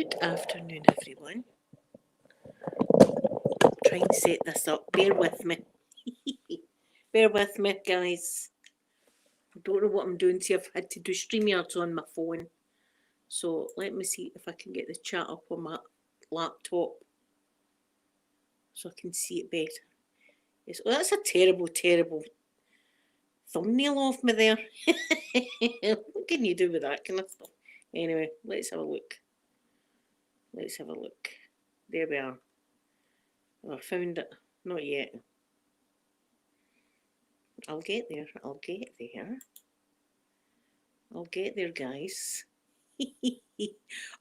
Good afternoon, everyone. Trying to set this up. Bear with me. Bear with me, guys. I don't know what I'm doing. See, I've had to do StreamYards on my phone. So let me see if I can get the chat up on my laptop so I can see it better. Yes, well, that's a terrible, terrible thumbnail of me there. What can you do with that kind of stuff? Anyway, let's have a look. Let's have a look. There we are. Oh, I found it. Not yet. I'll get there. I'll get there. I'll get there, guys. I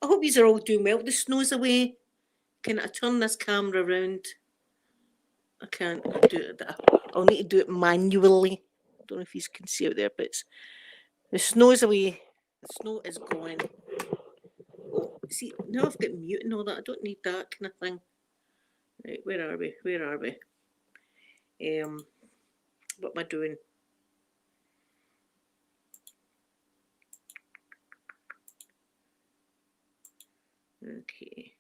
hope you are all doing well. The snow's away. Can I turn this camera around? I can't do it. I'll need to do it manually. I don't know if you can see it there, but the snow's away. The snow is gone. Oh, see, now I've got mute and all that. I don't need that kind of thing. Right, where are we? Where are we? What am I doing? Okay.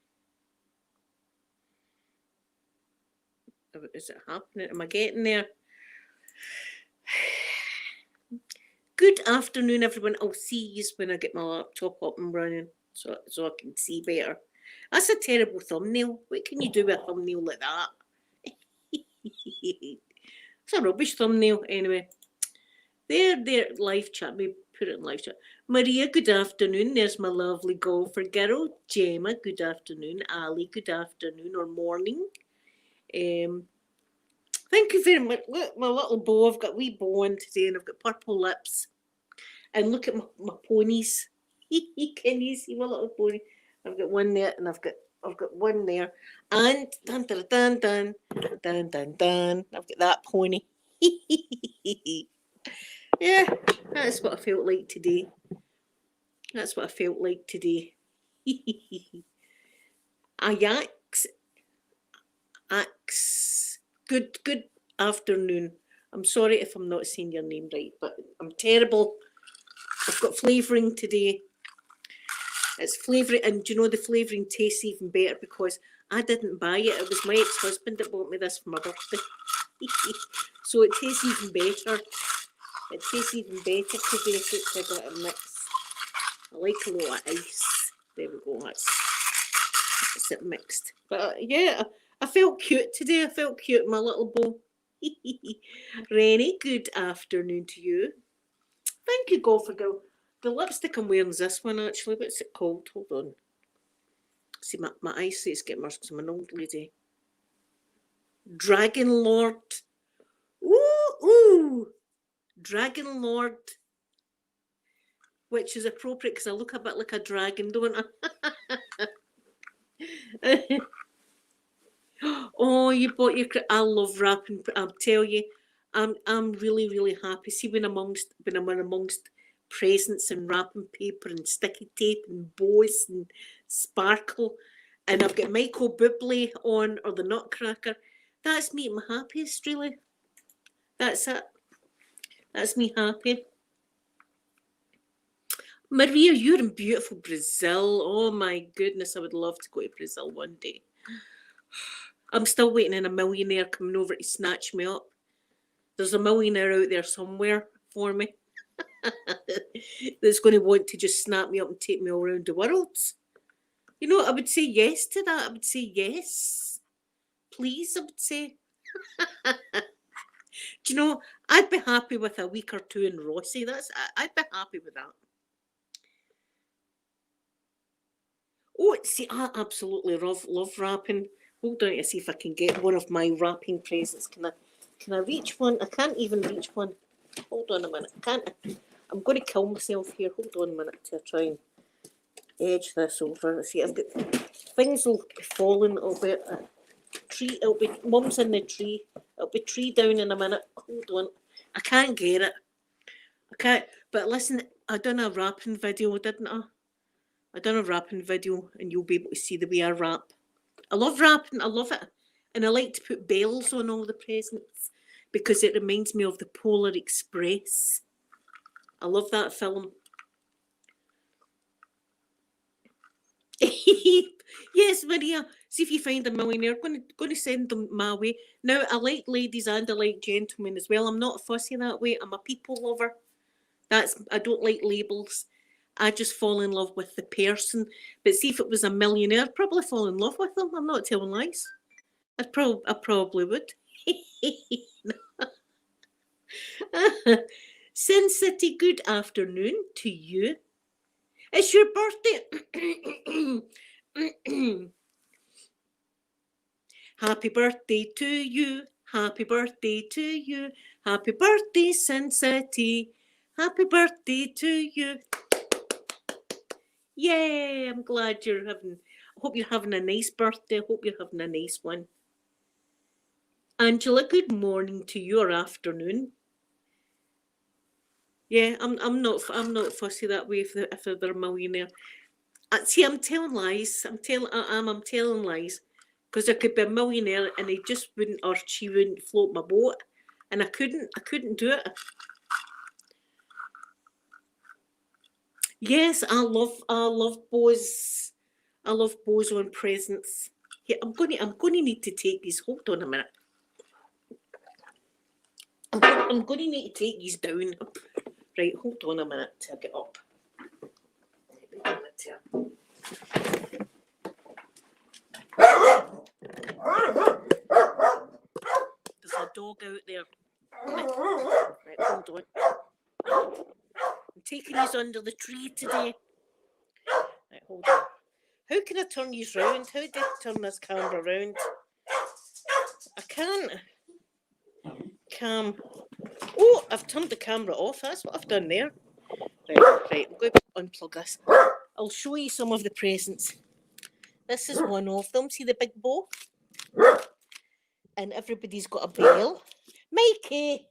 Is it happening? Am I getting there? Good afternoon, everyone. I'll see you when I get my laptop up and running so I can see better. That's a terrible thumbnail. What can you do with a thumbnail like that? It's a rubbish thumbnail. Anyway, there, live chat. We put it in live chat. Maria, good afternoon. There's my lovely golfer girl. Gemma, good afternoon. Ali, good afternoon or morning. Thank you very much. Look, my little bow. I've got a wee bow on today and I've got purple lips. And look at my ponies. Can you see my little pony? I've got one there and I've got one there. And dun dun dun dun dun dun dun. I've got that pony. Yeah, that's what I felt like today. That's what I felt like today. Axe. Good afternoon. I'm sorry if I'm not saying your name right, but I'm terrible. I've got flavouring today. It's flavouring, and do you know the flavouring tastes even better because I didn't buy it. It was my ex-husband that bought me this for my birthday. So it tastes even better. It tastes even better today if it's a bit of mix. I like a lot of ice. There we go. That's it mixed. But yeah, I felt cute today. I felt cute in my little bow. Rennie, good afternoon to you. Thank you, golfer girl. The lipstick I'm wearing is this one actually. What's it called? Hold on. See, my eyesight's getting worse because I'm an old lady. Dragon Lord. Ooh. Dragon Lord. Which is appropriate because I look a bit like a dragon, don't I? Oh, you bought your... I love wrapping. I'll tell you, I'm really, really happy. See, when I'm amongst presents and wrapping paper and sticky tape and bows and sparkle, and I've got Michael Bublé on or the Nutcracker, that's me at my happiest, really. That's it. That's me happy. Maria, you're in beautiful Brazil. Oh my goodness, I would love to go to Brazil one day. I'm still waiting on a millionaire coming over to snatch me up. There's a millionaire out there somewhere for me that's going to want to just snap me up and take me all around the world. You know, I would say yes to that. I would say yes. Please, I would say. Do you know, I'd be happy with a week or two in Rossi. I'd be happy with that. Oh, see, I absolutely love wrapping. Hold on to see if I can get one of my wrapping presents. Can I reach one? I can't even reach one. Hold on a minute. I'm going to kill myself here. Hold on a minute to try and edge this over. See, I've got things will be falling. It'll be a tree. It'll be mum's in the tree. It'll be tree down in a minute. Hold on. I can't get it. I can't. But listen, I done a wrapping video, didn't I? I done a wrapping video, and you'll be able to see the way I wrap. I love wrapping. I love it, and I like to put bells on all the presents because it reminds me of the Polar Express. I love that film. Yes, Maria. See if you find a millionaire. Going to send them my way. Now, I like ladies and I like gentlemen as well. I'm not fussy that way. I'm a people lover. I don't like labels. I just fall in love with the person. But see if it was a millionaire, I'd probably fall in love with them. I'm not telling lies. I probably would. Sin City, good afternoon to you. It's your birthday. Happy birthday to you. Happy birthday to you. Happy birthday, Sin City. Happy birthday to you. Yay, I'm glad you're having, I hope you're having a nice birthday. I hope you're having a nice one. Angela, good morning to you, or afternoon. Yeah, I'm not fussy that way if they're a millionaire. See, I'm telling lies. I'm telling lies, because there could be a millionaire and he just wouldn't, or she wouldn't float my boat, and I couldn't do it. Yes, I love bows. I love bows on presents. Yeah, I'm going to need to take these. Hold on a minute. I'm going to need to take these down. Right, hold on a minute till I get up. There's a dog out there. Right, hold on. I'm taking these under the tree today. Right, hold on. How can I turn these round? How do I turn this camera round? I can't. Oh, I've turned the camera off. That's what I've done there. Right, I'm going to unplug this. I'll show you some of the presents. This is one of them. See the big bow? And everybody's got a bell. Mikey!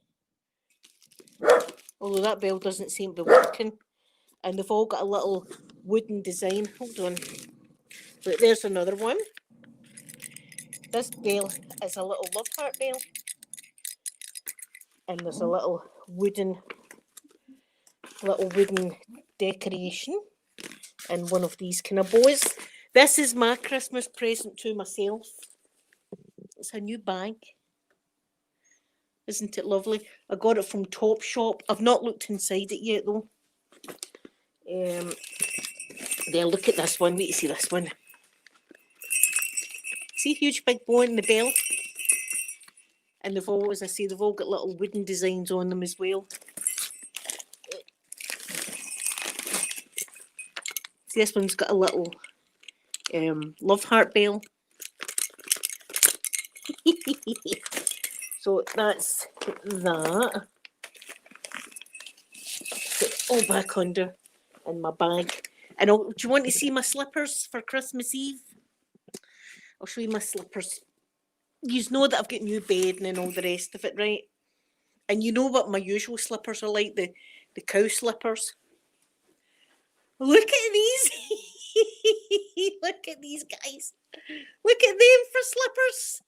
Although that bell doesn't seem to be working. And they've all got a little wooden design. Hold on. But there's another one. This bell is a little love heart bell. And there's a little wooden decoration and one of these kind of bows. This is my Christmas present to myself. It's a new bag. Isn't it lovely? I got it from Topshop. I've not looked inside it yet though. There, look at this one. Wait to see this one. See, huge big bow in the bell. And they've all, as I say, they've all got little wooden designs on them as well. See, this one's got a little love heart bell. So that's that. Put it all back under in my bag. And do you want to see my slippers for Christmas Eve? I'll show you my slippers. You know that I've got new bedding and all the rest of it, right? And you know what my usual slippers are like, the cow slippers. Look at these. Look at these guys. Look at them for slippers.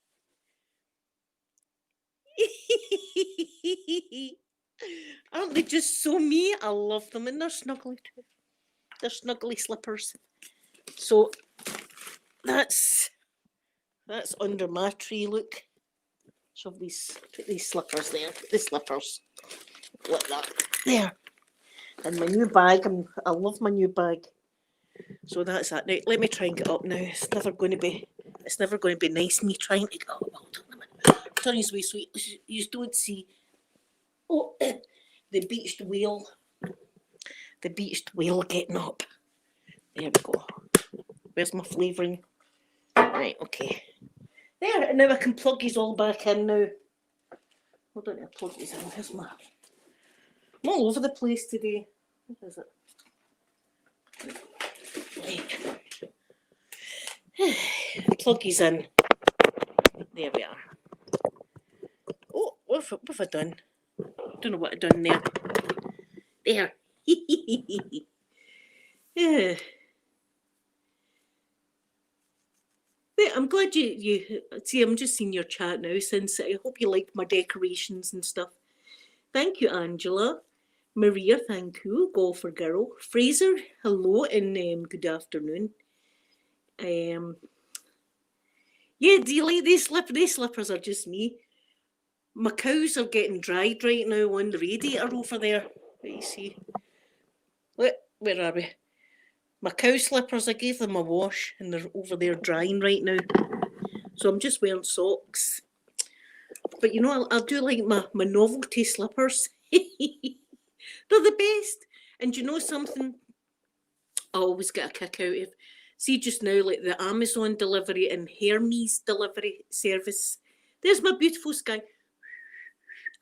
Aren't they just so me? I love them, and they're snuggly too. They're snuggly slippers. So that's under my tree. Look, put these slippers there. Put the slippers like that there. And my new bag. I love my new bag. So that's that. Now let me try and get up. Now it's never going to be nice me trying to get up. Hold on a minute. Turn his way so you don't see. Oh, the beached whale. The beached whale getting up. There we go. Where's my flavouring? Right, okay. There, and now I can plug these all back in now. Hold on, I'll plug these in. Here's my... I'm all over the place today. What is it? Right. Plug these in. There we are. Oh, what have I done? I don't know what I've done there. There. Yeah. I'm glad you see. I'm just seeing your chat now. Since I hope you liked my decorations and stuff. Thank you, Angela. Maria, thank you. Golfer girl. Fraser, hello and good afternoon. Yeah, do you like these slippers? These slippers are just me. My cows are getting dried right now on the radiator over there. Let you see. Look, where are we? My cow slippers, I gave them a wash and they're over there drying right now. So I'm just wearing socks. But you know, I do like my novelty slippers. They're the best. And you know something I always get a kick out of? See just now, like the Amazon delivery and Hermes delivery service. There's my beautiful sky.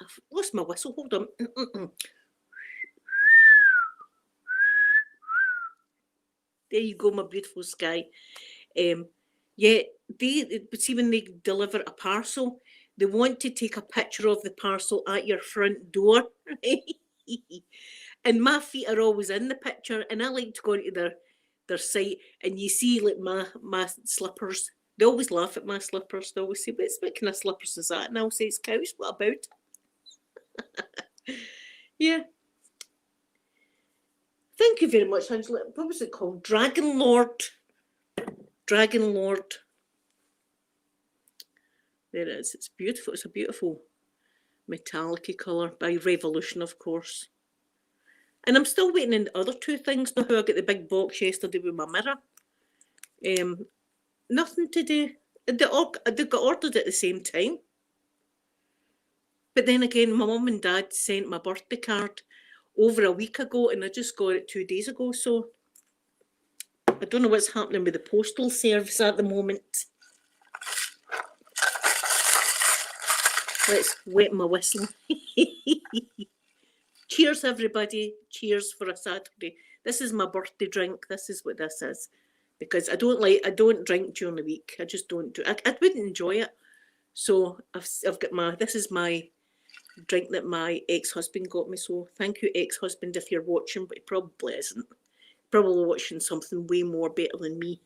I've lost my whistle, hold on. There you go, my beautiful sky. Yeah, they see when they deliver a parcel, they want to take a picture of the parcel at your front door. And my feet are always in the picture, and I like to go into their site and you see like my slippers. They always laugh at my slippers. They always say, what kind of slippers is that? And I'll say, it's cows, what about? Yeah. Thank you very much, Angela. What was it called? Dragon Lord. Dragon Lord. There it is. It's beautiful. It's a beautiful metallic colour by Revolution, of course. And I'm still waiting on the other two things. Now how I got the big box yesterday with my mirror. Nothing to do. They got ordered at the same time. But then again, my mum and dad sent my birthday card over a week ago and I just got it 2 days ago. So I don't know what's happening with the postal service at the moment. Let's wet my whistle. Cheers, everybody. Cheers for a Saturday. This is my birthday drink. This is what this is. Because I don't drink during the week. I just don't do it. I wouldn't enjoy it. So I've got this is my drink that my ex-husband got me. So thank you, ex-husband, if you're watching, but he probably isn't. Probably watching something way more better than me.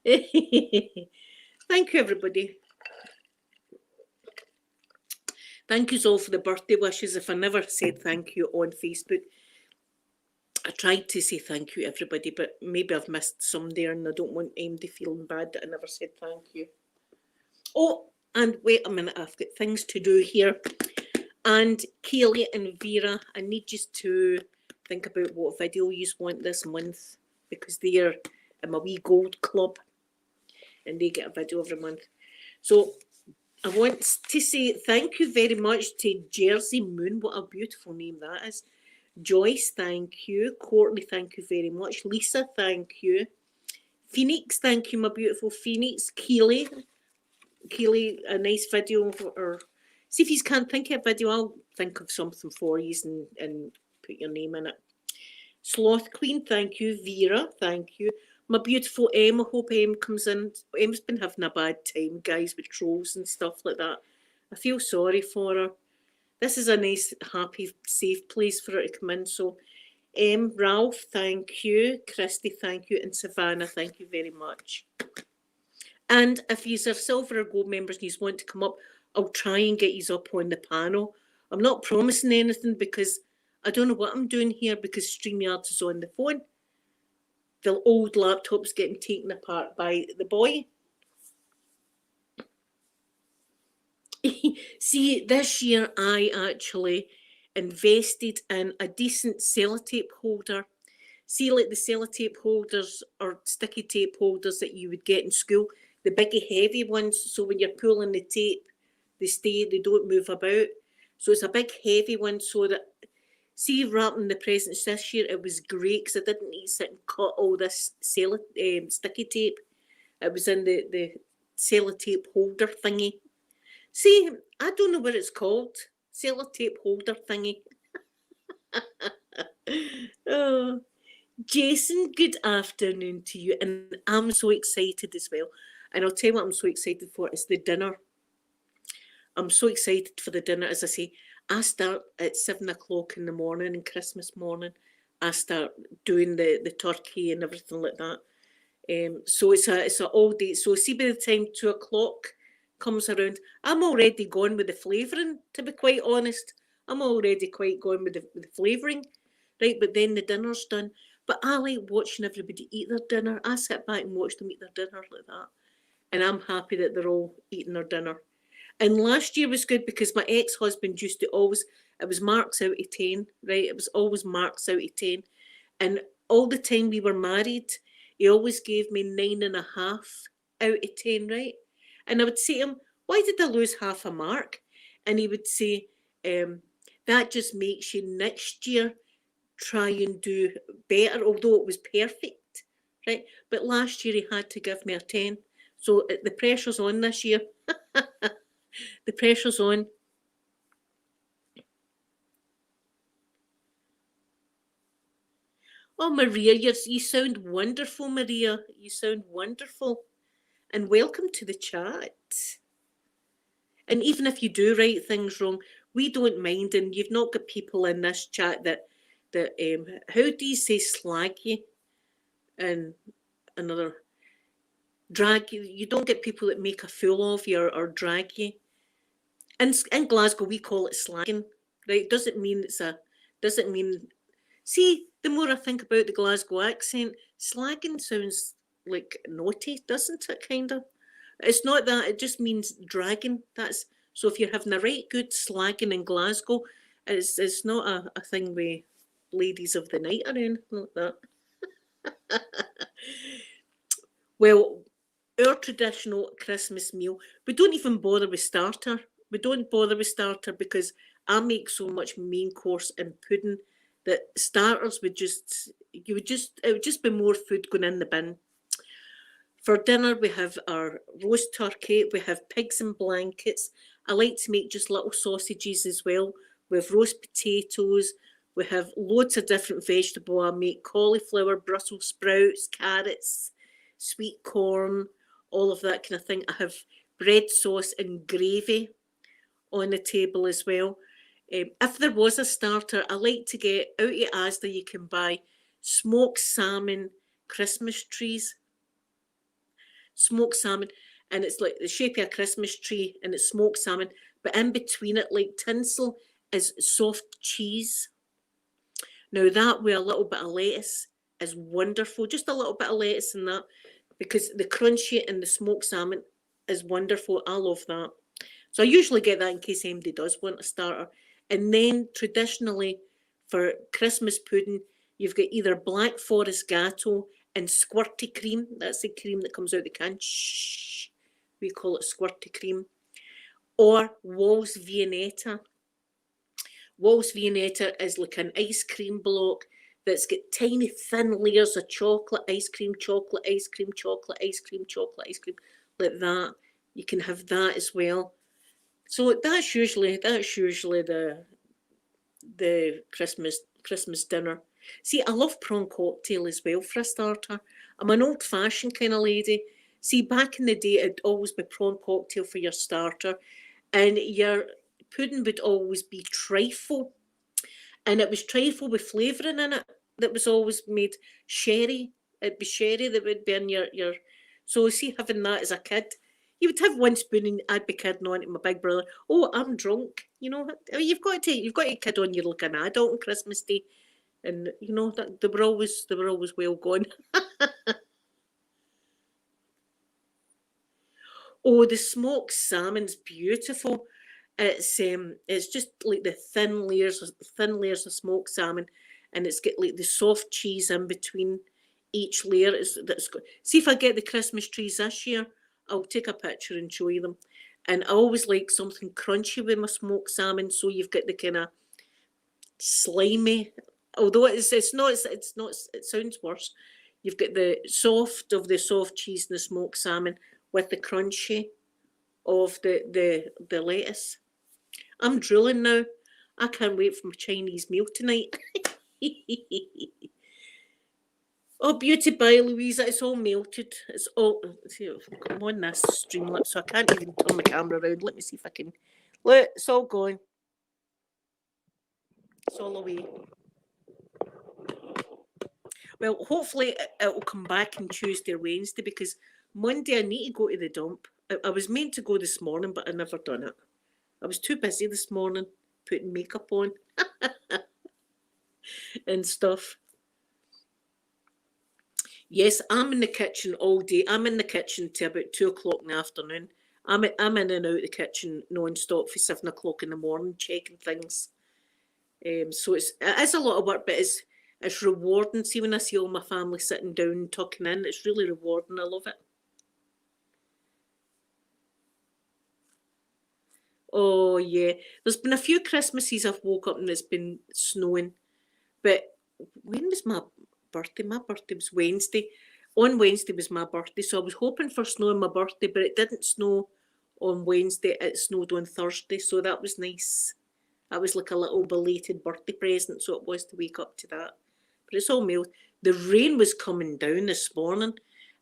Thank you, everybody. Thank you all for the birthday wishes. If I never said thank you on Facebook, I tried to say thank you, everybody, but maybe I've missed some there and I don't want anybody feeling bad that I never said thank you. Oh, and wait a minute, I've got things to do here. And Kaylee and Vera, I need you to think about what video you want this month because they're in my wee gold club and they get a video every month. So I want to say thank you very much to Jersey Moon. What a beautiful name that is. Joyce, thank you. Courtney, thank you very much. Lisa, thank you. Phoenix, thank you, my beautiful Phoenix. Keely, a nice video. Or see if you can't think of a video, I'll think of something for you and put your name in it. Sloth Queen, thank you. Vera, thank you. My beautiful Em, I hope Em comes in. Em's been having a bad time, guys, with trolls and stuff like that. I feel sorry for her. This is a nice, happy, safe place for her to come in. So, Ralph, thank you. Christy, thank you. And Savannah, thank you very much. And if you are silver or gold members and you want to come up, I'll try and get you up on the panel. I'm not promising anything because I don't know what I'm doing here because StreamYard is on the phone. The old laptop's getting taken apart by the boy. See, this year I actually invested in a decent sellotape holder. See, like the sellotape holders or sticky tape holders that you would get in school, the big heavy ones, so when you're pulling the tape, they stay, they don't move about. So it's a big heavy one so that, see, wrapping the presents this year, it was great because I didn't need to sit and cut all this sticky tape. It was in the sellotape holder thingy. See, I don't know what it's called. Sellotape holder thingy. Oh. Jason, good afternoon to you. And I'm so excited as well. And I'll tell you what I'm so excited for is the dinner. I'm so excited for the dinner. As I say, I start at 7 o'clock in the morning and Christmas morning. I start doing the turkey and everything like that. So it's a all day. So see, by the time 2 o'clock comes around, I'm already gone with the flavouring, to be quite honest. I'm already quite gone with the flavouring. Right, but then the dinner's done. But I like watching everybody eat their dinner. I sit back and watch them eat their dinner like that. And I'm happy that they're all eating their dinner. And last year was good because my ex-husband used to always, it was marks out of 10, right? It was always marks out of 10. And all the time we were married, he always gave me 9.5 out of 10, right? And I would say to him, why did I lose half a mark? And he would say, that just makes you next year try and do better, although it was perfect, right? But last year he had to give me a 10. So the pressure's on this year. The pressure's on. Oh, Maria, you sound wonderful, Maria. You sound wonderful. And welcome to the chat. And even if you do write things wrong, we don't mind. And you've not got people in this chat that how do you say slaggy? And another drag you. You don't get people that make a fool of you or drag you. In Glasgow, we call it slagging, right? Doesn't mean. See, the more I think about the Glasgow accent, slagging sounds like naughty, doesn't it? Kind of. It's not that. It just means dragging. That's so. If you're having a right good slagging in Glasgow, it's not a thing with ladies of the night or anything like that. Well, our traditional Christmas meal, we don't even bother with starter. We don't bother with starter because I make so much main course and pudding that starters would just it would just be more food going in the bin. For dinner we have our roast turkey, we have pigs in blankets. I like to make just little sausages as well. We have roast potatoes. We have loads of different vegetables. I make cauliflower, Brussels sprouts, carrots, sweet corn, all of that kind of thing. I have bread sauce and gravy on the table as well. If there was a starter, I like to get out of Asda, you can buy smoked salmon Christmas trees. Smoked salmon, and it's like the shape of a Christmas tree, and it's smoked salmon, but in between it, like tinsel, is soft cheese. Now that with a little bit of lettuce is wonderful. Just a little bit of lettuce in that, because the crunchy and the smoked salmon is wonderful. I love that. So I usually get that in case anybody does want a starter. And then traditionally for Christmas pudding, you've got either Black Forest Gateau and squirty cream. That's the cream that comes out the can. Shh. We call it squirty cream. Or Walls Viennetta. Walls Viennetta is like an ice cream block that's got tiny thin layers of chocolate, ice cream, chocolate, ice cream, chocolate, ice cream, chocolate, ice cream, like that. You can have that as well. So that's usually the Christmas dinner. See, I love prawn cocktail as well for a starter. I'm an old fashioned kind of lady. See, back in the day, it'd always be prawn cocktail for your starter, and your pudding would always be trifle, and it was trifle with flavouring in it that was always made sherry. It'd be sherry that would be in your. So see, having that as a kid, you would have one spoon and I'd be kidding on to my big brother. Oh, I'm drunk. You know, you've got to kid on you like an adult on Christmas Day, and you know that they were always well gone. Oh, the smoked salmon's beautiful. It's just like the thin layers of smoked salmon, and it's got like the soft cheese in between each layer. See if I get the Christmas trees this year, I'll take a picture and show you them. And I always like something crunchy with my smoked salmon, so you've got the kind of slimy. Although it's not. It sounds worse. You've got the soft cheese and the smoked salmon with the crunchy of the lettuce. I'm drooling now. I can't wait for my Chinese meal tonight. Oh, beauty by Louisa, it's all melted. It's all. See, I'm on this Streamlabs, so I can't even turn my camera around. Let me see if I can. Look, it's all gone. It's all away. Well, hopefully it'll come back on Tuesday or Wednesday, because Monday I need to go to the dump. I was meant to go this morning, but I never done it. I was too busy this morning putting makeup on and stuff. Yes, I'm in the kitchen all day. I'm in the kitchen till about 2 o'clock in the afternoon. I'm in and out the kitchen non-stop for 7 o'clock in the morning, checking things. So it is a lot of work, but it's rewarding. See, when I see all my family sitting down, tucking in, it's really rewarding. I love it. Oh yeah, there's been a few Christmases I've woke up and it's been snowing. But when was my birthday? My birthday was Wednesday. On Wednesday was my birthday, so I was hoping for snow on my birthday, but it didn't snow on Wednesday. It snowed on Thursday, so that was nice. That was like a little belated birthday present, so it was to wake up to that. But it's all melted. The rain was coming down this morning.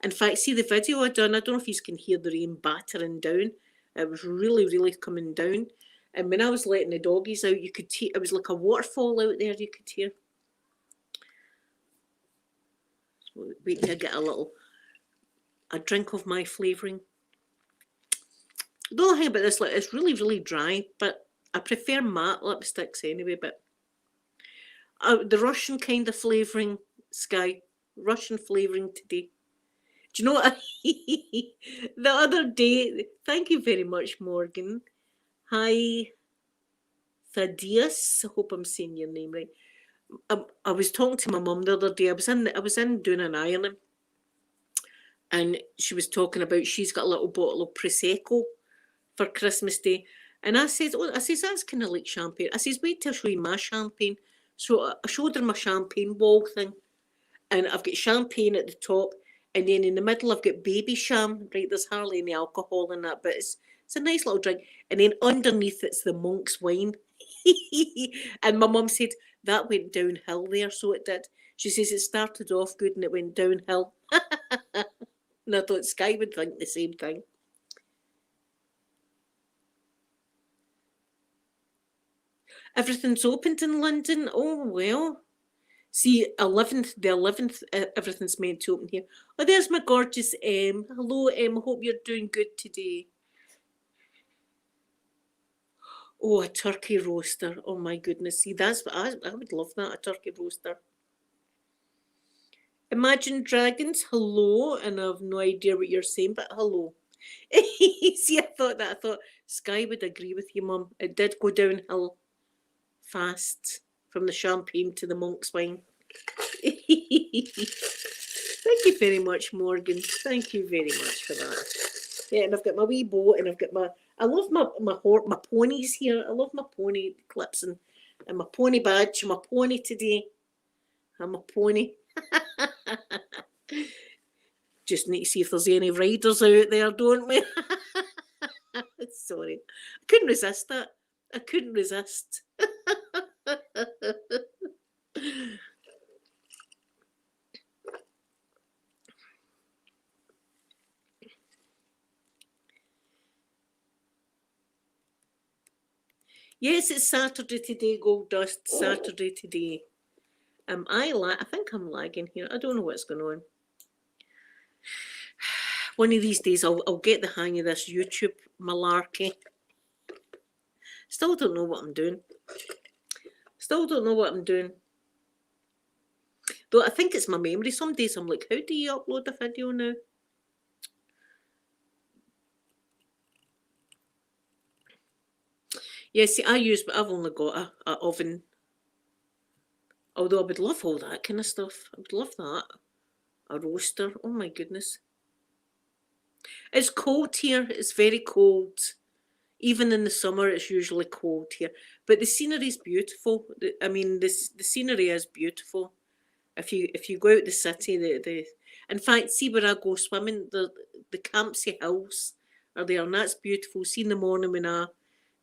In fact, see the video I done. I don't know if you can hear the rain battering down. It was really, really coming down. And when I was letting the doggies out, you could hear it was like a waterfall out there. You could hear. Wait till I get a drink of my flavouring. The only thing about this, like, it's really, really dry, but I prefer matte lipsticks anyway. But the Russian kind of flavouring, Sky, Russian flavouring today. Do you know what? The other day, thank you very much, Morgan. Hi, Thaddeus. I hope I'm saying your name right. I was talking to my mum the other day. I was in doing an ironing, and she was talking about she's got a little bottle of prosecco for Christmas Day, and I said, "Oh, I says that's kind of like champagne." I says, "Wait till I show you my champagne." So I showed her my champagne wall thing, and I've got champagne at the top, and then in the middle I've got baby sham. Right, there's hardly any alcohol in that, but it's a nice little drink. And then underneath it's the monk's wine. And my mum said that went downhill there, so it did. She says it started off good and it went downhill. And I thought Sky would think the same thing. Everything's opened in London. Oh well. See, the 11th, everything's meant to open here. Oh, there's my gorgeous M. Hello, M. Hope you're doing good today. Oh, a turkey roaster. Oh my goodness. See, that's what I would love that, a turkey roaster. Imagine Dragons, hello, and I have no idea what you're saying, but hello. See, I thought Sky would agree with you, Mum. It did go downhill fast from the champagne to the monk's wine. Thank you very much, Morgan. Thank you very much for that. Yeah, and I've got my wee boat, and I've got I love my ponies here. I love my pony clips and my pony badge. I'm a pony today. I'm a pony. Just need to see if there's any riders out there, don't we? Sorry, I couldn't resist that. I couldn't resist. Yes, it's Saturday today, Gold Dust. Saturday today. I think I'm lagging here. I don't know what's going on. One of these days I'll get the hang of this YouTube malarkey. Still don't know what I'm doing. Still don't know what I'm doing. Though I think it's my memory. Some days I'm like, how do you upload a video now? Yeah, see, I've only got a oven. Although I would love all that kind of stuff. I would love that. A roaster. Oh my goodness. It's cold here. It's very cold. Even in the summer, it's usually cold here. But the scenery is beautiful. I mean, the scenery is beautiful. If you go out the city, the in fact, see where I go swimming, the Campsie Hills are there, and that's beautiful. See in the morning when I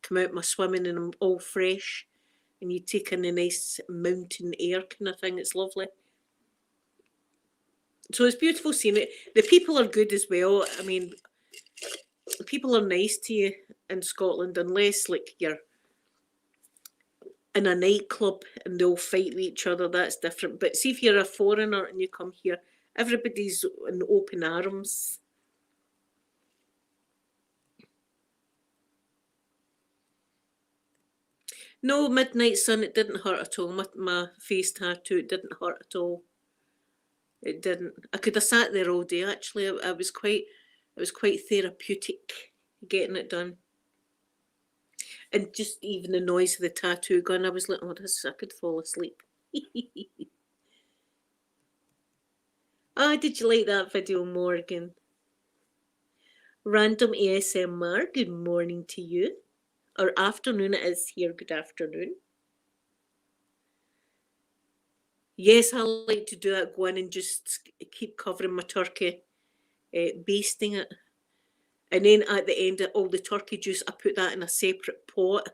come out my swimming and I'm all fresh, and you take in the nice mountain air kind of thing. It's lovely. So it's beautiful scenery. The people are good as well. I mean, people are nice to you in Scotland, unless like you're in a nightclub and they all fight with each other. That's different. But see if you're a foreigner and you come here, everybody's in open arms. No, Midnight Sun, it didn't hurt at all. My face tattoo, it didn't hurt at all. It didn't. I could have sat there all day. Actually, it was quite therapeutic getting it done. And just even the noise of the tattoo gun, I was like, oh, this, I could fall asleep. Ah, did you like that video, Morgan? Random ASMR, good morning to you. Or afternoon it is here, good afternoon. Yes, I like to do that, go in and just keep covering my turkey, basting it. And then at the end of all the turkey juice, I put that in a separate pot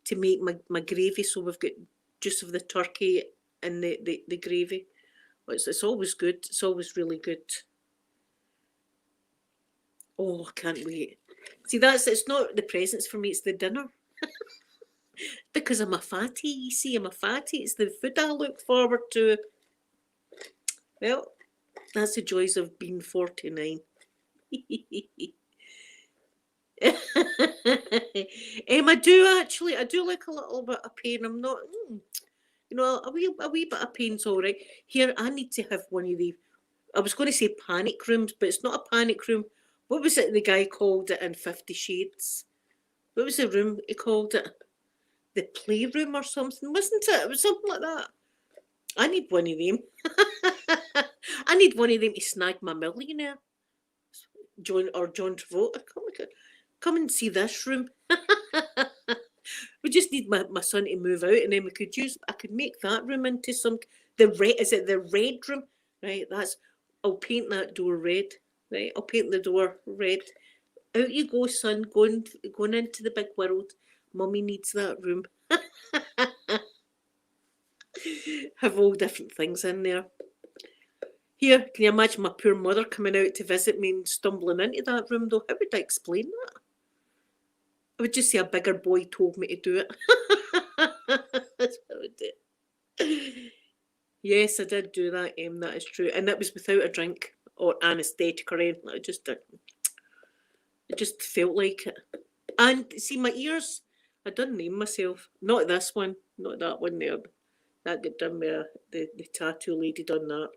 to make my gravy. So we've got juice of the turkey and the gravy. It's always good. It's always really good. Oh, I can't wait. See, it's not the presents for me, it's the dinner. Because I'm a fatty, you see, I'm a fatty. It's the food I look forward to. Well, that's the joys of being 49. I do actually. I do like a little bit of pain. I'm not, a wee bit of pain's all right. Here, I need to have one of the. I was going to say panic rooms, but it's not a panic room. What was it the guy called it in 50 Shades? What was the room he called it? The playroom or something, wasn't it? It was something like that. I need one of them. I need one of them to snag my millionaire. John Travolta. Come and see this room. We just need my son to move out, and then I could make that room into some is it the red room? Right, I'll paint that door red. Right, I'll paint the door red. Out you go, son, going into the big world. Mummy needs that room. Have all different things in there. Here, can you imagine my poor mother coming out to visit me and stumbling into that room though? How would I explain that? I would just say a bigger boy told me to do it. That's what I would do. Yes, I did do that, that is true. And that was without a drink or anaesthetic or anything. It just felt like it. And see, my ears, I done name myself. Not this one, not that one there. That got done with the tattoo lady done that.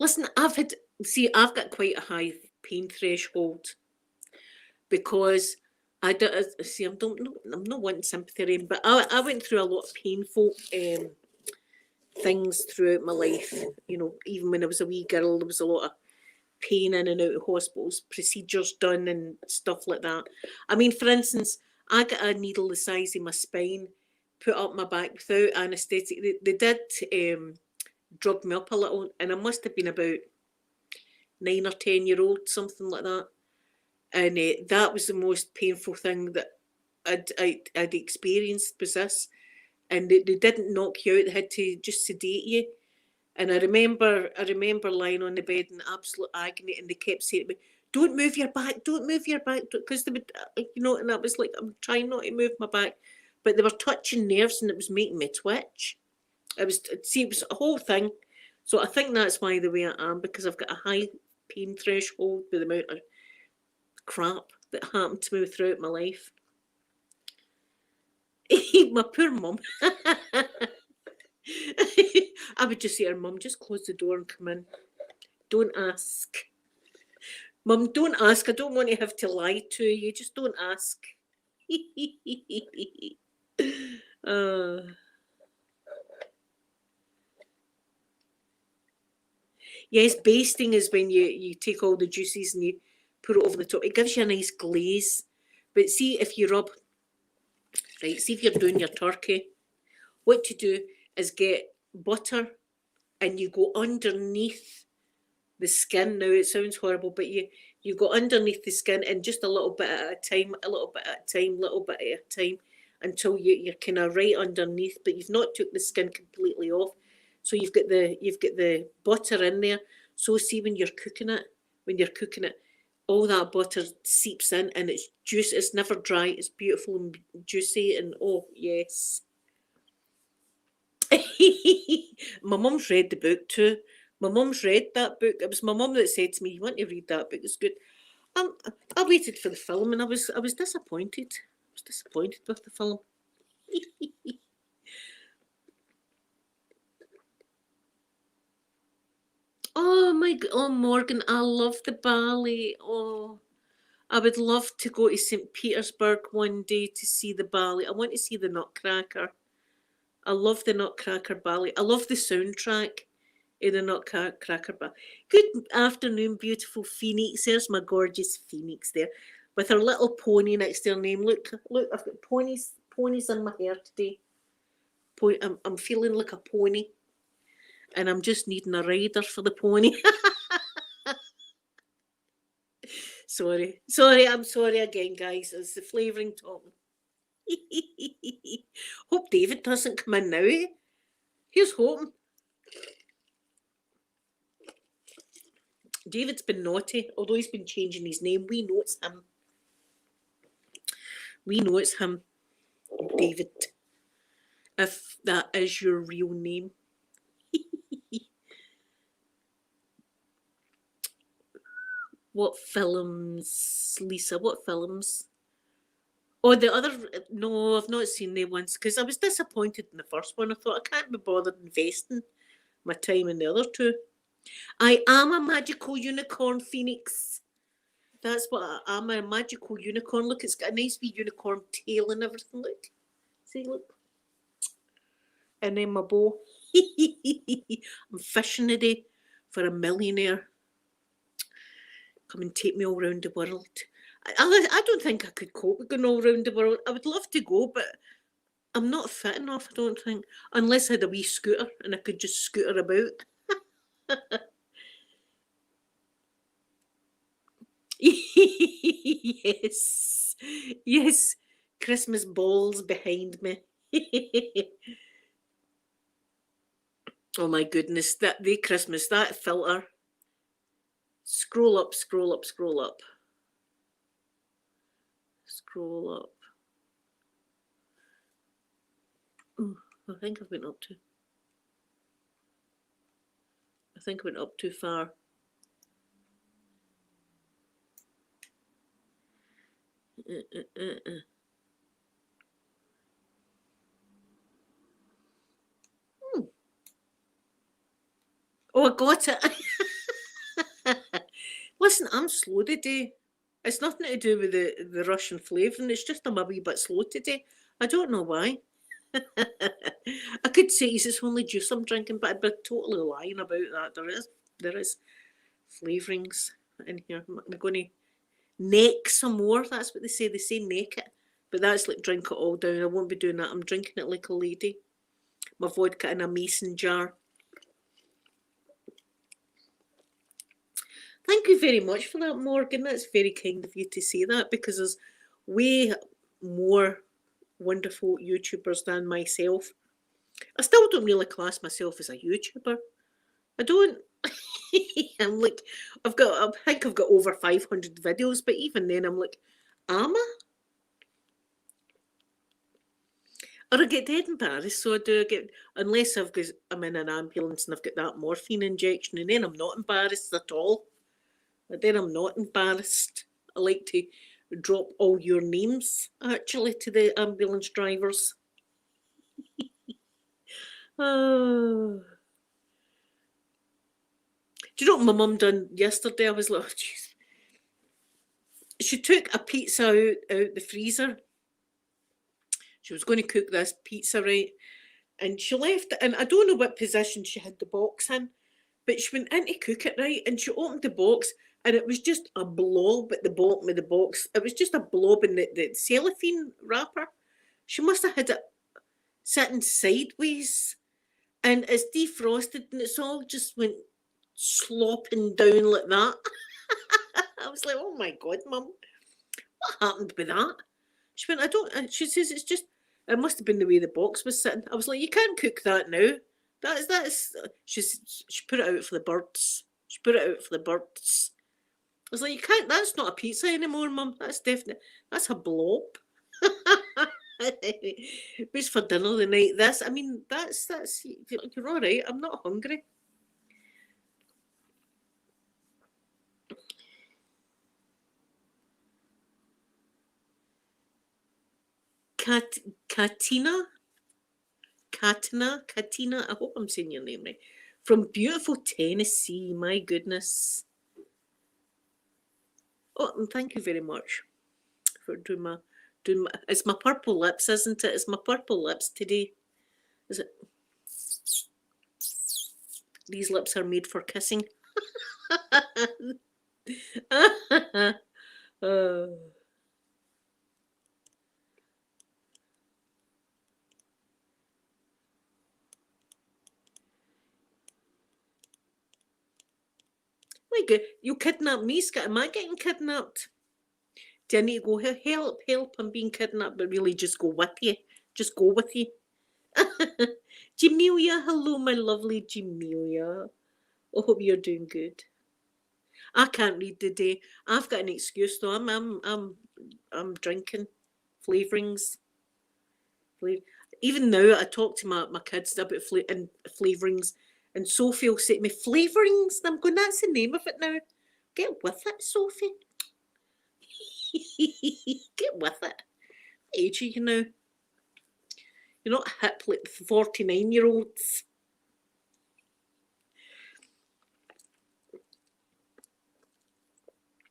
Listen, I've got quite a high pain threshold because I'm not wanting sympathy, but I went through a lot of painful things throughout my life. You know, even when I was a wee girl, there was a lot of pain in and out of hospitals, procedures done and stuff like that. I mean, for instance, I got a needle the size of my spine put up my back without anaesthetic. They did drug me up a little, and I must have been about 9 or 10 year old, something like that. And that was the most painful thing that I'd experienced was this. And they didn't knock you out; they had to just sedate you. And I remember lying on the bed in absolute agony, and they kept saying to me, "Don't move your back, don't move your back," because they would, And I was like, I'm trying not to move my back, but they were touching nerves, and it was making me twitch. It was a whole thing. So I think that's why the way I am, because I've got a high pain threshold with the amount of crap that happened to me throughout my life. My poor mum. I would just say to her, "Mum, just close the door and come in. Don't ask. Mum, don't ask. I don't want to have to lie to you. Just don't ask." uh, yes, basting is when you take all the juices and you put it over the top. It gives you a nice glaze. But see, if you rub, right, see if you're doing your turkey, what you do is get butter and you go underneath the skin. Now it sounds horrible, but you go underneath the skin and just a little bit at a time, a little bit at a time, little bit at a time, until you're kind of right underneath, but you've not took the skin completely off. So you've got the butter in there. So see when you're cooking it, all that butter seeps in and it's juice. It's never dry. It's beautiful and juicy, and oh yes. My mum's read the book too. My mum's read that book. It was my mum that said to me, "You want to read that book? It's good." I waited for the film, and I was disappointed. I was disappointed with the film. Oh oh Morgan, I love the ballet. Oh, I would love to go to St. Petersburg one day to see the ballet. I want to see the Nutcracker. I love the Nutcracker ballet. I love the soundtrack in the Nutcracker ballet. Good afternoon, beautiful Phoenix. There's my gorgeous Phoenix there, with her little pony next to her name. Look, look! I've got ponies in my hair today. I'm feeling like a pony, and I'm just needing a rider for the pony. Sorry, I'm sorry again, guys. It's the flavouring talking. Hope David doesn't come in now. Here's hoping. David's been naughty, although he's been changing his name. We know it's him. We know it's him, David. If that is your real name. What films, Lisa? What films? Oh, the other. No, I've not seen the ones because I was disappointed in the first one. I thought I can't be bothered investing my time in the other two. I am a magical unicorn, Phoenix. That's what I am, a magical unicorn. Look, it's got a nice wee unicorn tail and everything. Look. See, look. And then my bow. I'm fishing today for a millionaire. Come and take me all round the world. I don't think I could cope with going all round the world. I would love to go, but I'm not fit enough, I don't think. Unless I had a wee scooter and I could just scooter about. Yes. Yes. Christmas balls behind me. Oh my goodness, that the Christmas, that filter. Scroll up, scroll up, scroll up. Scroll up. Oh, I think I've went up too. I think I went up too far. Oh, I got it. Listen, I'm slow today. It's nothing to do with the Russian flavouring. It's just I'm a wee bit slow today. I don't know why. I could say it's only juice I'm drinking, but I'd be totally lying about that. There is flavourings in here. I'm going to neck some more. That's what they say. They say neck it, but that's like drink it all down. I won't be doing that. I'm drinking it like a lady. My vodka in a mason jar. Thank you very much for that, Morgan. That's very kind of you to say that because there's way more wonderful YouTubers than myself. I still don't really class myself as a YouTuber. I don't. I'm like, I think I've got over 500 videos, but even then I'm like, am I? Or I get dead embarrassed, so I do get, unless I'm in an ambulance and I've got that morphine injection, and then I'm not embarrassed at all. And then I'm not embarrassed. I like to drop all your names actually to the ambulance drivers. Oh. Do you know what my mum done yesterday? I was like, oh, jeez. She took a pizza out the freezer. She was going to cook this pizza, right? And she left it, and I don't know what position she had the box in, but she went in to cook it, right? And she opened the box, and it was just a blob at the bottom of the box. It was just a blob in the cellophane wrapper. She must have had it sitting sideways, and it's defrosted, and it's all just went slopping down like that. I was like, oh my God, Mum, what happened with that? She went, I don't, and she says, it's just, it must have been the way the box was sitting. I was like, you can't cook that now. She put it out for the birds. She put it out for the birds. I was like, you can't, that's not a pizza anymore, Mum. That's a blob. Who's for dinner the night? You're all right. I'm not hungry. Katina, I hope I'm saying your name right. From beautiful Tennessee, my goodness. Oh, and thank you very much for doing my, it's my purple lips, isn't it? It's my purple lips today. Is it? These lips are made for kissing. Oh. My God, you kidnapped me, Scott. Am I getting kidnapped? Do I need to go, help, help, I'm being kidnapped, but really just go with you? Just go with you? Jamelia, hello, my lovely Jamelia. I hope you're doing good. I can't read today. I've got an excuse though. I'm drinking flavourings. Even now, I talk to my kids about flavourings, and Sophie will say to me, "Flavourings." And I'm going, "That's the name of it now. Get with it, Sophie. Get with it. What age are you now? You're not hip like 49-year-olds."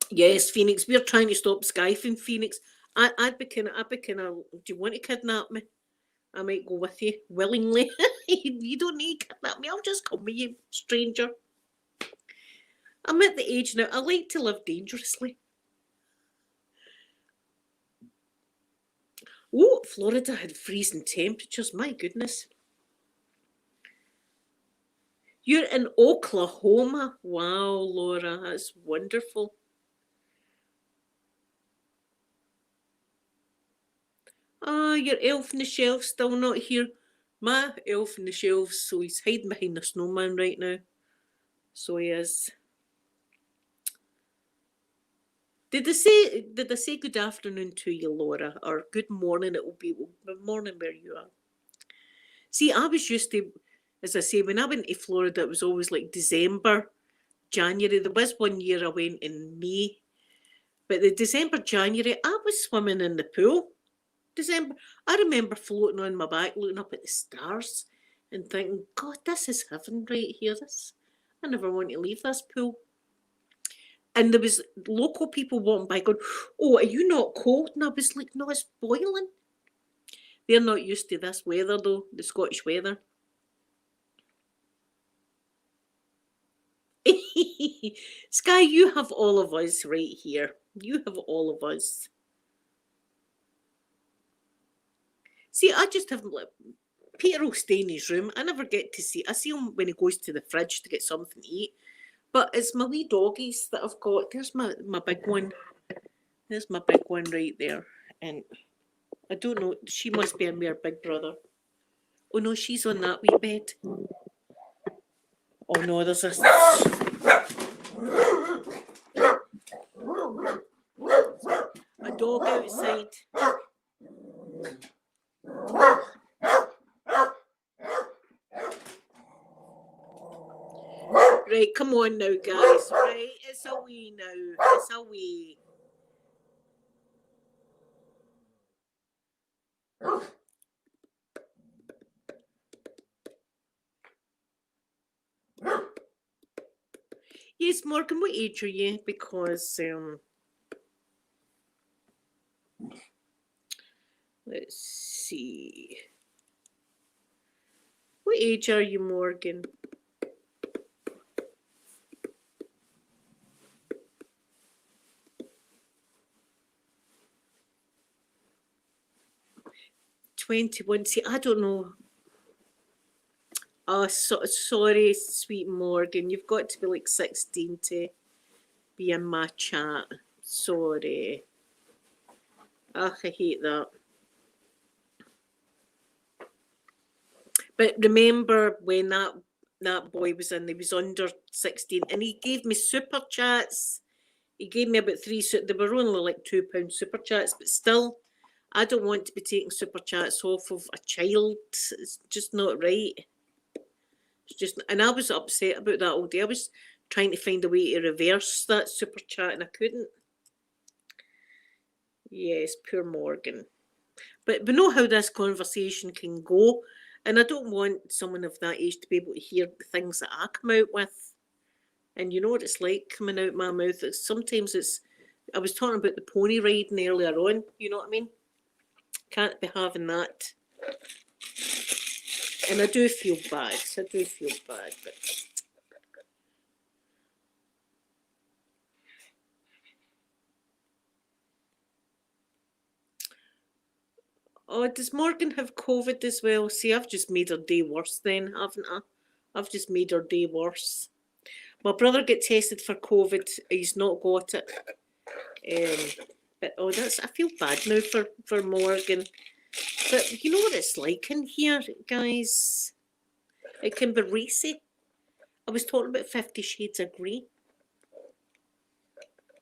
Yes, Phoenix. We're trying to stop Skyphing, Phoenix. I'd be kind of. Do you want to kidnap me? I might go with you willingly. You don't need to kidnap me. I'll just come with you, stranger. I'm at the age now. I like to live dangerously. Oh, Florida had freezing temperatures. My goodness. You're in Oklahoma. Wow, Laura, that's wonderful. Ah, your elf on the shelf still not here. My elf on the shelf, so he's hiding behind the snowman right now. So he is. Did they say good afternoon to you, Laura, or good morning? It will be morning where you are. See, I was used to, as I say, when I went to Florida, it was always like December, January. There was one year I went in May, but the December, January, I was swimming in the pool. December, I remember floating on my back, looking up at the stars, and thinking, "God, this is heaven right here. I never want to leave this pool." And there was local people walking by going, "Oh, are you not cold?" And I was like, "No, it's boiling." They're not used to this weather though, the Scottish weather. Sky, you have all of us right here. You have all of us. See, I just haven't let Peter will stay in his room. I never get to see. I see him when he goes to the fridge to get something to eat. But it's my wee doggies that I've got. There's my big one. There's my big one right there. And I don't know. She must be a mere big brother. Oh no, she's on that wee bed. Oh no, there's a dog outside. Right, come on now, guys. Right, it's a wee now. It's a wee. Yes, Morgan, what age are you? Because let's see. What age are you, Morgan? "21. See, I don't know. Oh, sorry, sweet Morgan. You've got to be like 16 to be in my chat. Sorry. Ugh, I hate that. But remember when that boy was in, he was under 16 and he gave me super chats. He gave me about three, they were only like £2 super chats, but still, I don't want to be taking super chats off of a child. It's just not right. It's just, and I was upset about that all day. I was trying to find a way to reverse that super chat and I couldn't. Yes, poor Morgan. But we know how this conversation can go. And I don't want someone of that age to be able to hear the things that I come out with. And you know what it's like coming out my mouth. Sometimes it's, I was talking about the pony riding earlier on, you know what I mean? Can't be having that. And I do feel bad. I do feel bad, but oh, does Morgan have COVID as well? See, I've just made her day worse then, haven't I? I've just made her day worse. My brother got tested for COVID. He's not got it. But oh, that's, I feel bad now for Morgan. But you know what it's like in here, guys? It can be racy. I was talking about 50 Shades of Grey.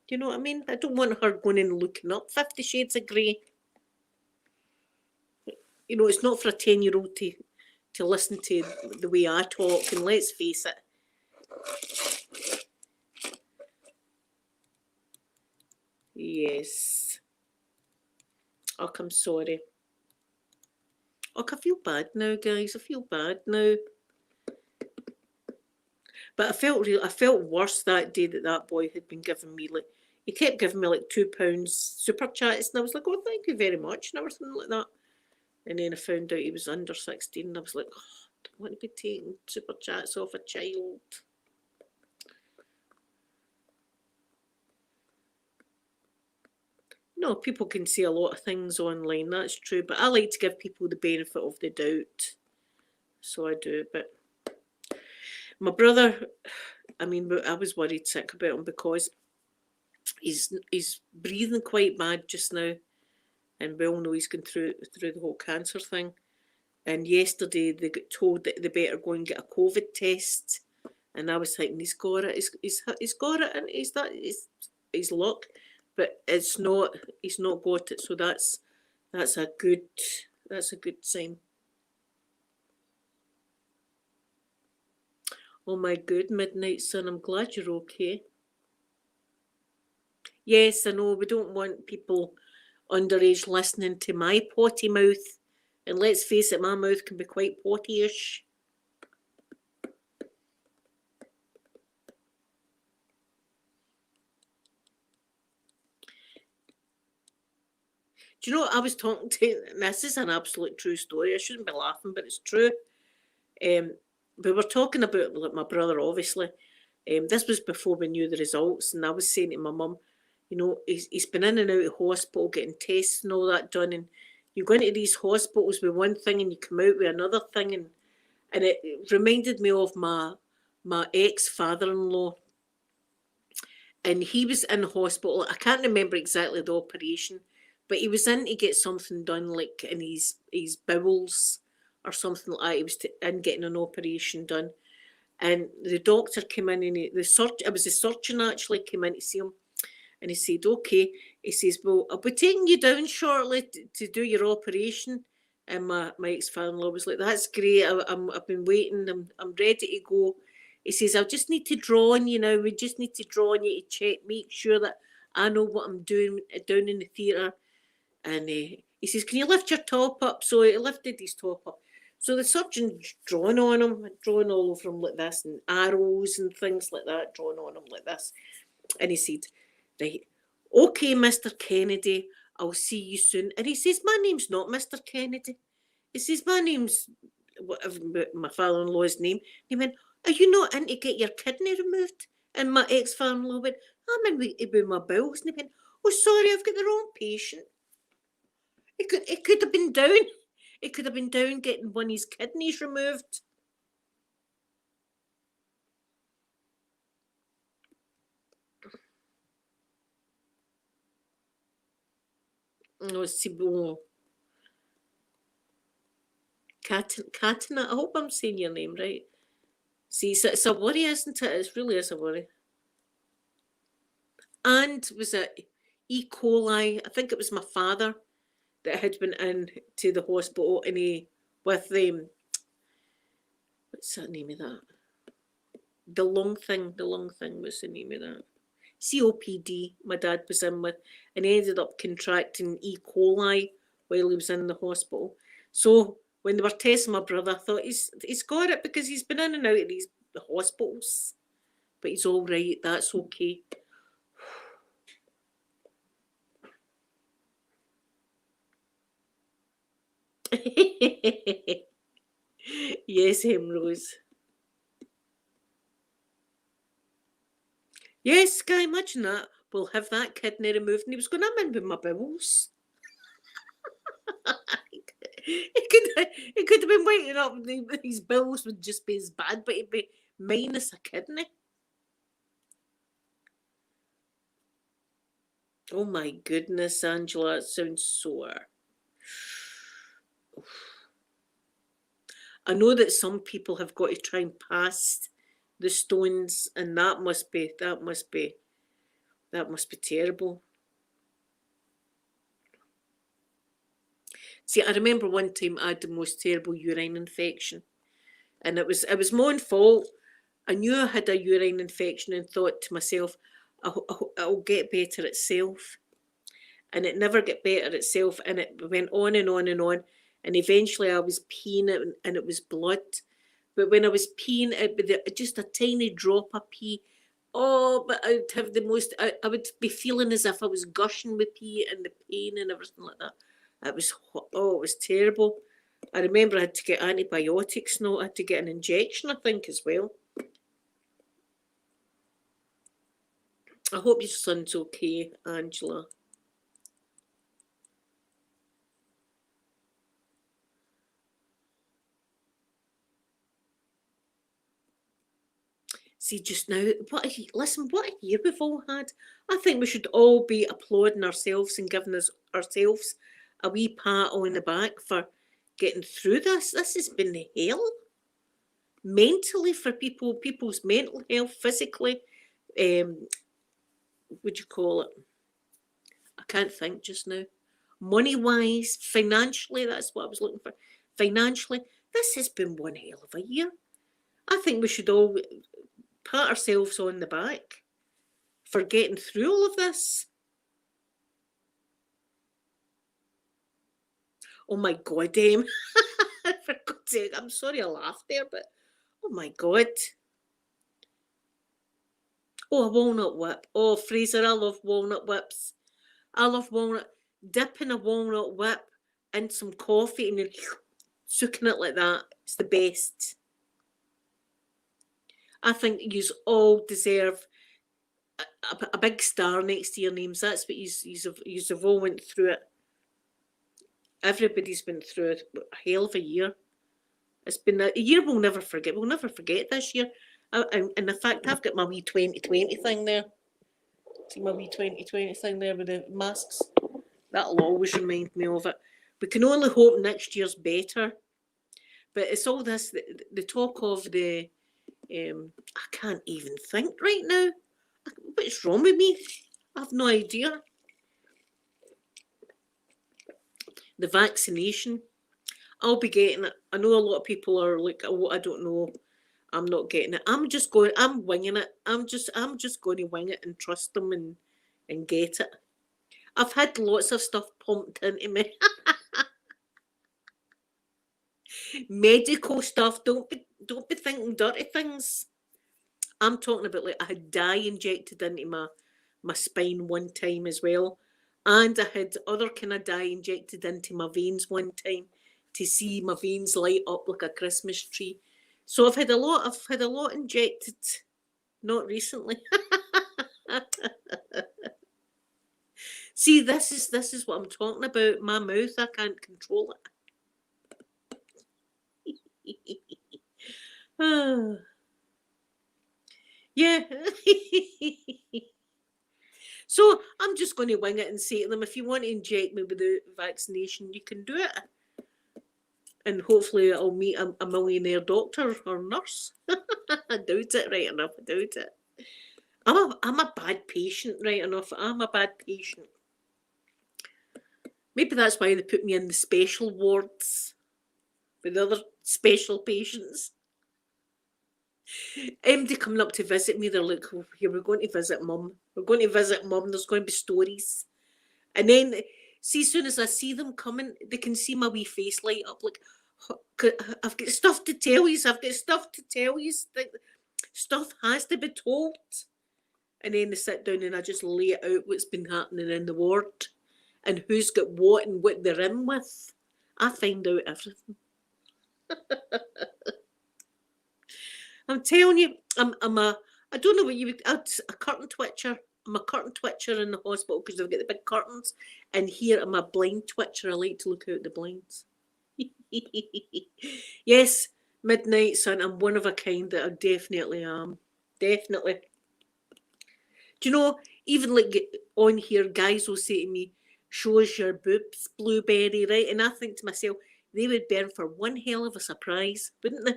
Do you know what I mean? I don't want her going and looking up 50 Shades of Grey. You know, it's not for a 10-year-old to listen to the way I talk, and let's face it. Yes. Oh, I'm sorry. Oh, I feel bad now, guys. I feel bad now. But I felt worse that day that boy had been giving me, like, he kept giving me like £2 super chats, and I was like, oh, thank you very much, and everything like that. And then I found out he was under 16, and I was like, oh, I don't want to be taking super chats off a child. No, people can say a lot of things online, that's true, but I like to give people the benefit of the doubt. So I do, but my brother, I mean, I was worried sick about him because he's breathing quite bad just now, and we all know he's going through the whole cancer thing. And yesterday they got told that they better go and get a COVID test, and I was thinking he's got it, he's got it, and he's luck, but it's not. He's not got it, so that's a good sign. Oh my good midnight sun, I'm glad you're okay. Yes, I know we don't want people underage listening to my potty mouth. And let's face it, my mouth can be quite potty-ish. Do you know what I was talking to? This is an absolute true story. I shouldn't be laughing, but it's true. We were talking about, like, my brother, obviously. This was before we knew the results, and I was saying to my mum, you know, he's been in and out of hospital getting tests and all that done, and you go into these hospitals with one thing and you come out with another thing, and it reminded me of my ex-father-in-law, and he was in hospital. I can't remember exactly the operation, but he was in to get something done, like in his bowels or something like that. He was in getting an operation done, and the doctor came in, and it was the surgeon actually came in to see him, and he said, okay, he says, well, I'll be taking you down shortly to do your operation. And my ex-father-in-law was like, that's great, I've been waiting, I'm ready to go. He says, I just need to draw on you now, we just need to draw on you to check, make sure that I know what I'm doing down in the theatre. And he says, can you lift your top up? So he lifted his top up. So the surgeon's drawing on him, drawing all over him like this, and arrows and things like that, drawing on him like this. And he said, right, okay, Mr. Kennedy, I'll see you soon. And he says, my name's not Mr. Kennedy. He says, my name's whatever my father-in-law's name. He went, are you not in to get your kidney removed? And my ex-father-in-law went, I'm in with my bowels. And he went, oh, sorry, I've got the wrong patient. It could have been down. It could have been down getting one of his kidneys removed. Oh, Sibo. Katina, I hope I'm saying your name right. See, it's a worry, isn't it? It really is a worry. And was it E. coli? I think it was my father that had been in to the hospital, and he with what's the name of that? The lung thing. The lung thing was the name of that. COPD. My dad was in with, and he ended up contracting E. coli while he was in the hospital. So when they were testing my brother, I thought he's got it because he's been in and out of these hospitals. But he's all right, that's okay. Yes, Rose. Yes, Guy, imagine that. We'll have that kidney removed. And he was going, I'm in with my bowels. He could have been waiting up. His bowels would just be as bad, but he'd be minus a kidney. Oh my goodness, Angela, it sounds sore. I know that some people have got to try and pass the stones, and that must be terrible. See, I remember one time I had the most terrible urine infection, and it was my own fault. I knew I had a urine infection and thought to myself, I'll get better itself. And it never got better itself, and it went on and on and on. And eventually I was peeing it, and it was blood. But when I was peeing, it would be just a tiny drop of pee. Oh, but I'd have the most, I would be feeling as if I was gushing with pee and the pain and everything like that. It was terrible. I remember I had to get antibiotics, no, I had to get an injection, I think, as well. I hope your son's okay, Angela. See, just now, what a year we've all had. I think we should all be applauding ourselves and giving ourselves a wee pat on the back for getting through this. This has been hell. Mentally, for people's mental health, physically, what do you call it? I can't think just now. Money-wise, financially, that's what I was looking for. Financially, this has been one hell of a year. I think we should all pat ourselves on the back for getting through all of this. Oh my God, for God's sake, I'm sorry I laughed there, but oh my God. Oh, a walnut whip. Oh, Fraser, I love walnut whips. I love walnut. Dipping a walnut whip in some coffee and then soaking it like that. It's the best. I think you all deserve a big star next to your names. That's what you have all went through it. Everybody's been through a hell of a year. It's been a year we'll never forget. We'll never forget this year. And in fact, I've got my wee 2020 thing there. See my wee 2020 thing there with the masks? That'll always remind me of it. We can only hope next year's better. But it's all this, the talk of the, I can't even think right now. What's wrong with me? I have no idea. The vaccination. I'll be getting it. I know a lot of people are like, oh, I don't know. I'm not getting it. I'm winging it. I'm just going to wing it and trust them and get it. I've had lots of stuff pumped into me. Medical stuff. Don't be thinking dirty things. I'm talking about, like, I had dye injected into my spine one time as well. And I had other kind of dye injected into my veins one time to see my veins light up like a Christmas tree. So I've had a lot injected, not recently. See, this is what I'm talking about. My mouth, I can't control it. Yeah. So I'm just going to wing it and say to them, if you want to inject me with the vaccination, you can do it. And hopefully I'll meet a millionaire doctor or nurse. I doubt it, right enough. I doubt it. I'm a bad patient, right enough. I'm a bad patient. Maybe that's why they put me in the special wards with other special patients. MD coming up to visit me, they're like, oh, here, we're going to visit Mum. We're going to visit Mum. There's going to be stories. And then, see, as soon as I see them coming, they can see my wee face light up like, I've got stuff to tell you. I've got stuff to tell you. Stuff has to be told. And then they sit down and I just lay out what's been happening in the ward and who's got what and what they're in with. I find out everything. I'm telling you, I don't know what you would, a curtain twitcher. I'm a curtain twitcher in the hospital because they've got the big curtains. And here I'm a blind twitcher. I like to look out the blinds. Yes, midnight sun. I'm one of a kind that I definitely am. Definitely. Do you know, even like on here, guys will say to me, show us your boobs, blueberry, right? And I think to myself, they would burn for one hell of a surprise, wouldn't they?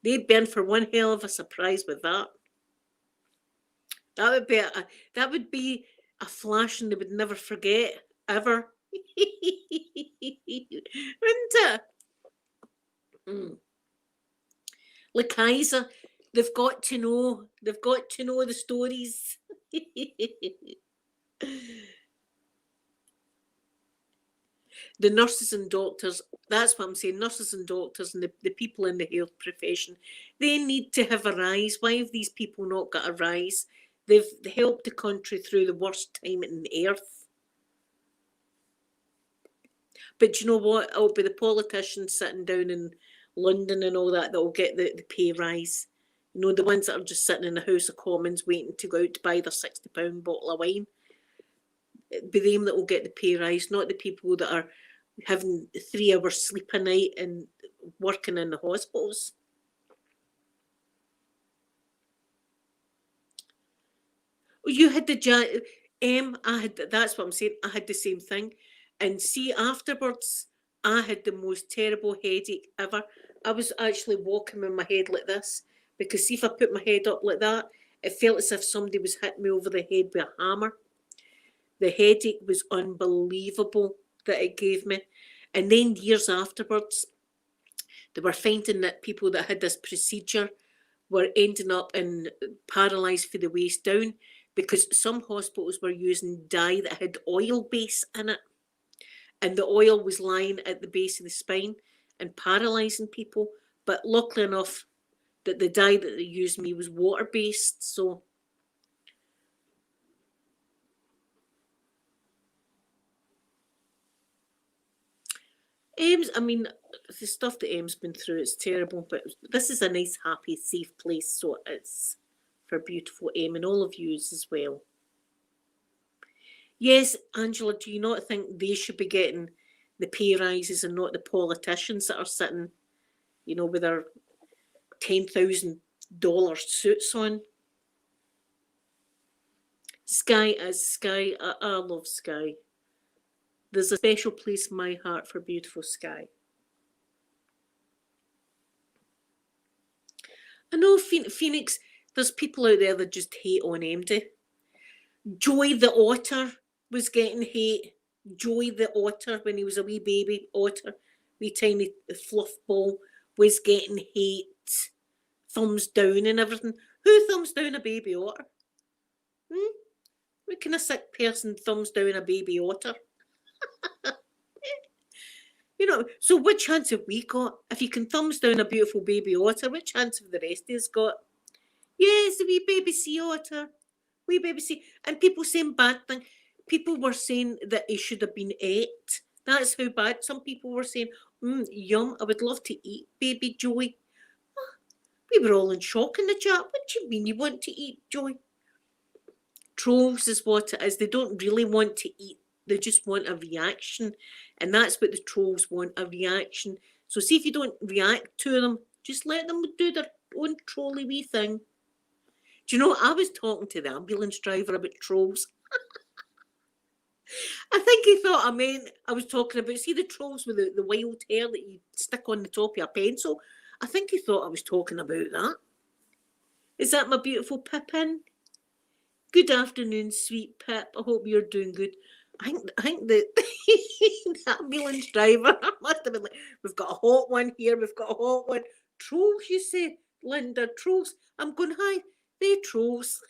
They'd burn for one hell of a surprise with that. That would be a flash and they would never forget, ever. Wouldn't it? Mm. Like Kaiser, they've got to know the stories. The nurses and doctors, that's what I'm saying, nurses and doctors and the people in the health profession, they need to have a rise. Why have these people not got a rise? They've helped the country through the worst time in the earth. But you know what? It'll be the politicians sitting down in London and all that will get the pay rise. You know, the ones that are just sitting in the House of Commons waiting to go out to buy their £60 bottle of wine. It'll be them that will get the pay rise, not the people that are having 3 hours sleep a night and working in the hospitals. You had the I had that's what I'm saying. I had the same thing, and see afterwards, I had the most terrible headache ever. I was actually walking with my head like this because see if I put my head up like that, it felt as if somebody was hitting me over the head with a hammer. The headache was unbelievable that it gave me, and then years afterwards, they were finding that people that had this procedure were ending up in paralysed for the waist down because some hospitals were using dye that had oil base in it, and the oil was lying at the base of the spine and paralysing people. But luckily enough that the dye that they used me was water based, so I mean, the stuff that Em's been through, it's terrible, but this is a nice, happy, safe place, so it's for beautiful Em and all of yous as well. Yes, Angela, do you not think they should be getting the pay rises and not the politicians that are sitting, you know, with their $10,000 suits on? Sky is Sky. I love Sky. There's a special place in my heart for beautiful Sky. I know Phoenix, there's people out there that just hate on MD. Joy the otter was getting hate. Joy the otter, when he was a wee baby otter, wee tiny fluff ball, was getting hate. Thumbs down and everything. Who thumbs down a baby otter? What kind of sick person thumbs down a baby otter? You know, so what chance have we got? If you can thumbs down a beautiful baby otter, what chance have the rest of us got? Yes, the wee baby sea otter. Wee baby sea. And people saying bad things. People were saying that he should have been ate. That's how bad. Some people were saying, yum, I would love to eat baby Joey. We were all in shock in the chat. What do you mean you want to eat Joey? Trolls is what it is. They don't really want to eat. They just want a reaction. And that's what the trolls want, a reaction. So see if you don't react to them, just let them do their own trolly wee thing. Do you know, I was talking to the ambulance driver about trolls. I think he thought I was talking about, see the trolls with the wild hair that you stick on the top of a pencil? I think he thought I was talking about that. Is that my beautiful Pippin? Good afternoon, sweet Pip. I hope you're doing good. I think the ambulance driver must have been like, we've got a hot one here, we've got a hot one. Trolls, you say, Linda, trolls. I'm going, hi, they trolls.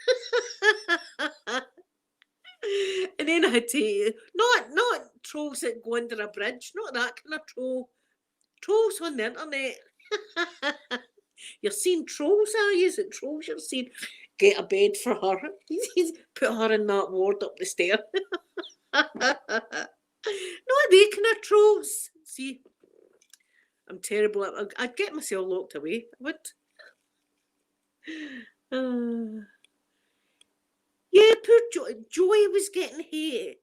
And then I had to, not trolls that go under a bridge, not that kind of troll. Trolls on the internet. You're seeing trolls, are you? Is it trolls you're seeing? Get a bed for her. Put her in that ward up the stair. No, they kind of trolls. See, I'm terrible. I'd get myself locked away. I would. Yeah, poor Joy was getting hate.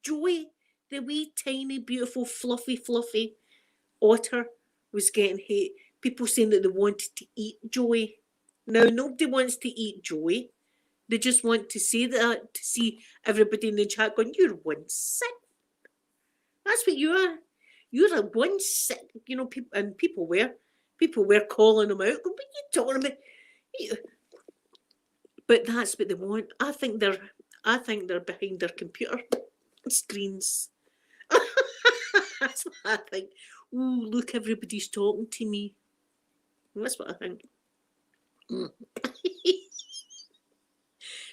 Joy, the wee tiny beautiful fluffy otter, was getting hate. People saying that they wanted to eat Joy. Now nobody wants to eat Joy. They just want to say that to see everybody in the chat going, "You're one sick." That's what you are. You're a one sick. You know, people were calling them out. Going, "What are you talking about?" But that's what they want. I think they're behind their computer screens. That's what I think. Oh, look, everybody's talking to me. That's what I think.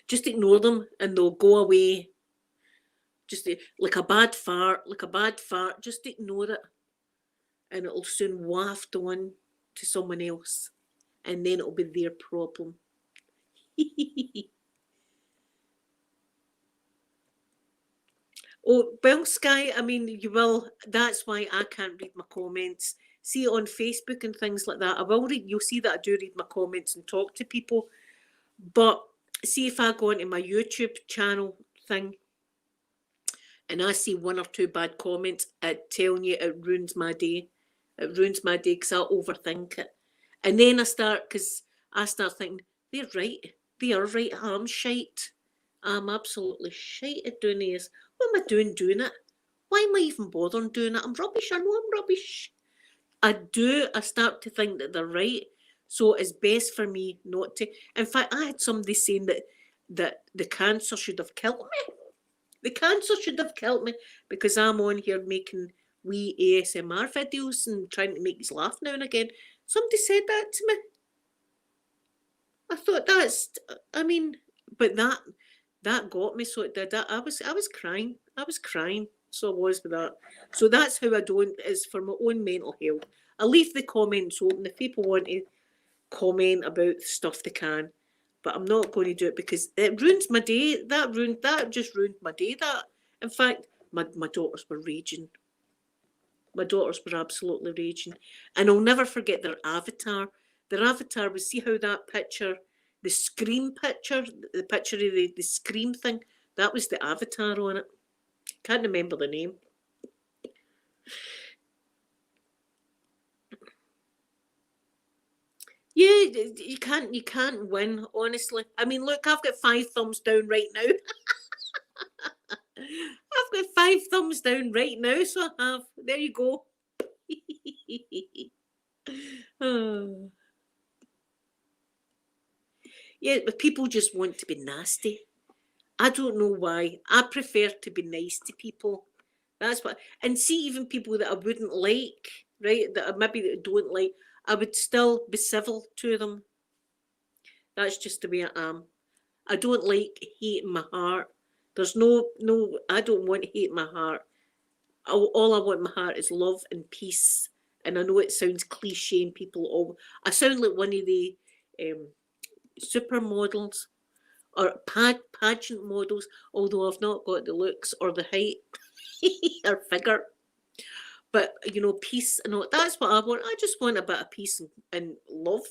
Just ignore them and they'll go away. Just like a bad fart, just ignore it. And it'll soon waft on to someone else. And then it'll be their problem. Oh, well, Sky, I mean, you will. That's why I can't read my comments. See, on Facebook and things like that, I will read. You'll see that I do read my comments and talk to people. But see, if I go into my YouTube channel thing and I see one or two bad comments, it telling you it ruins my day. It ruins my day because I overthink it. And then I start thinking, they're right. They are right. I'm shite. I'm absolutely shite at doing this. What am I doing it? Why am I even bothering doing it? I'm rubbish. I know I'm rubbish. I start to think that they're right. So it's best for me not to. In fact, I had somebody saying that the cancer should have killed me. The cancer should have killed me because I'm on here making wee ASMR videos and trying to make you laugh now and again. Somebody said that to me. I thought but that got me. So it did that. I was crying. So I was with that. So that's how I don't. Is for my own mental health. I leave the comments open. If people want to comment about stuff, they can. But I'm not going to do it because it ruins my day. That just ruined my day. That, in fact, my daughters were raging. My daughters were absolutely raging. And I'll never forget their avatar. Their avatar was, see how that picture, the Scream picture, the picture of the Scream thing, that was the avatar on it. Can't remember the name. Yeah, you can't win, honestly. I mean, look, I've got 5 thumbs down right now. I've got 5 thumbs down right now, so I have. There you go. Oh. Yeah, but people just want to be nasty. I don't know why. I prefer to be nice to people. That's what. And see, even people that I wouldn't like, right? That I maybe don't like, I would still be civil to them. That's just the way I am. I don't like hate in my heart. There's no. I don't want hate in my heart. All I want in my heart is love and peace. And I know it sounds cliche, and people all. I sound like one of the supermodels or pageant models, although I've not got the looks or the height or figure. But you know, peace and all, that's what I want. I just want a bit of peace and love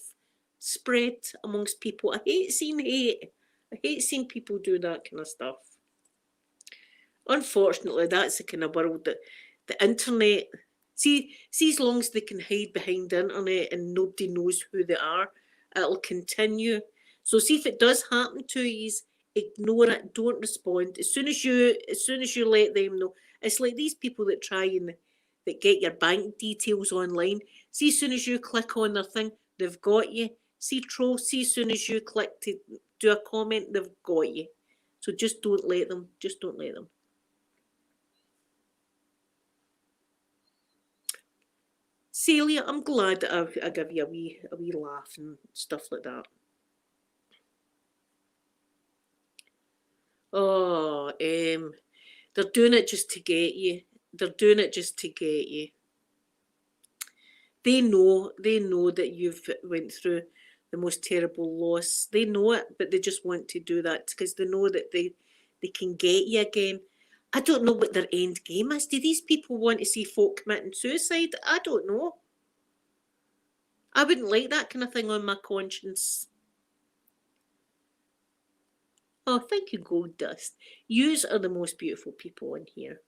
spread amongst people. I hate seeing hate. I hate seeing people do that kind of stuff. Unfortunately, that's the kind of world that the internet. See, as long as they can hide behind the internet and nobody knows who they are, it'll continue. So see if it does happen to you, ignore it, don't respond. As soon as you let them know, it's like these people that try and that get your bank details online. See, as soon as you click on their thing, they've got you. See, trolls. See, as soon as you click to do a comment, they've got you. So just don't let them. Just don't let them. Celia, I'm glad that I give you a wee laugh and stuff like that. Oh, they're doing it just to get you. They're doing it just to get you. They know that you've went through the most terrible loss. They know it, but they just want to do that because they know that they can get you again. I don't know what their end game is. Do these people want to see folk committing suicide? I don't know. I wouldn't like that kind of thing on my conscience. Oh, thank you, Gold Dust. Yous are the most beautiful people in here.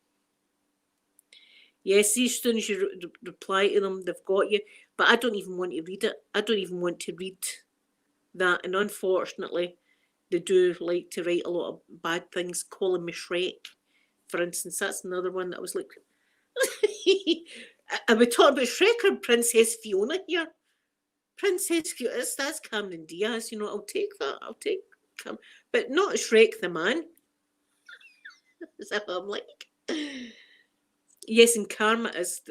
Yes, as soon as you reply to them, they've got you. But I don't even want to read it. I don't even want to read that. And unfortunately, they do like to write a lot of bad things, calling me Shrek, for instance. That's another one that I was like, are we talking about Shrek or Princess Fiona here? Princess Fiona, that's Cameron Diaz, you know, I'll take that. I'll take but not Shrek the man. Is that what I'm like? Yes, and karma is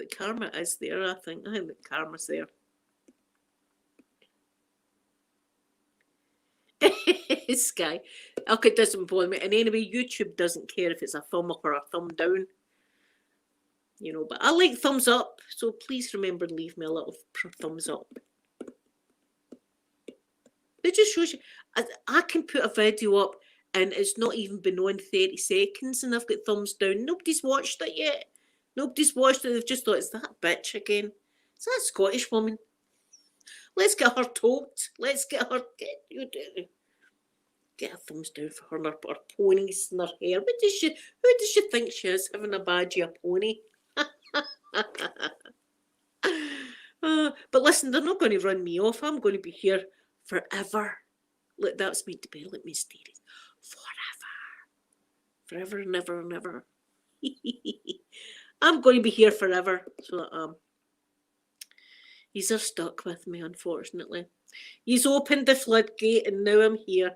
there, I think. I think the karma's there. Sky. Okay, it doesn't bother me. And anyway, YouTube doesn't care if it's a thumb up or a thumb down. You know, but I like thumbs up, so please remember to leave me a little thumbs up. It just shows you I can put a video up and it's not even been on 30 seconds and I've got thumbs down. Nobody's watched it yet. Nobody's watched it. They've just thought, it's that bitch again. It's that Scottish woman. Let's get her told. Let's get her. Get her thumbs down for her and her ponies and her hair. Who does she think she is, having a badgie a pony? But listen, they're not going to run me off. I'm going to be here forever. Look, that's meant to be. Let me stay forever. Forever and ever and ever. I'm going to be here forever. So he's are stuck with me, unfortunately. He's opened the floodgate and now I'm here.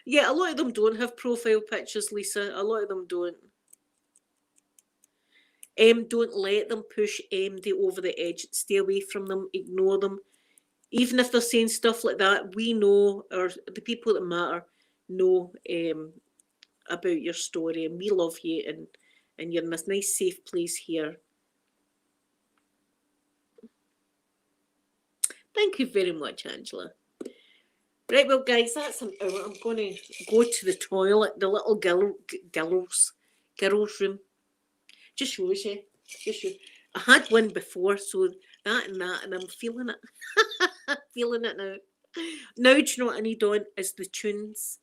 Yeah, a lot of them don't have profile pictures, Lisa. A lot of them don't. Don't let them push MD over the edge. Stay away from them. Ignore them. Even if they're saying stuff like that, we know, or the people that matter know about your story, and we love you, and you're in this nice safe place here. Thank you very much, Angela. Right, well, guys, that's an hour. I'm going to go to the toilet, the little girls' room. Just shows you. I had one before, so that, and I'm feeling it. Feeling it now. Now, do you know what I need on is the tunes.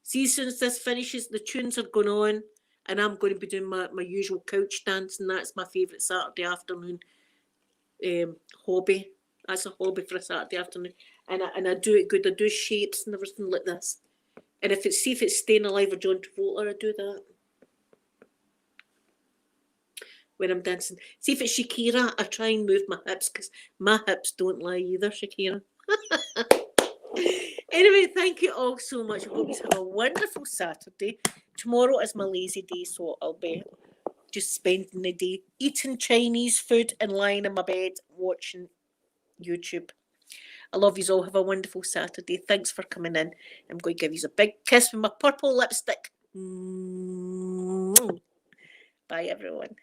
See, as soon as this finishes, the tunes are going on, and I'm going to be doing my usual couch dance, and that's my favourite Saturday afternoon hobby. That's a hobby for a Saturday afternoon, and I do it good. I do shapes and everything like this. And if it's Staying Alive or John Travolta, I do that when I'm dancing. See if it's Shakira, I try and move my hips because my hips don't lie either, Shakira. Anyway, thank you all so much. I hope you have a wonderful Saturday. Tomorrow is my lazy day, so I'll be just spending the day eating Chinese food and lying in my bed watching YouTube. I love you all. Have a wonderful Saturday. Thanks for coming in. I'm going to give you a big kiss with my purple lipstick. Bye, everyone.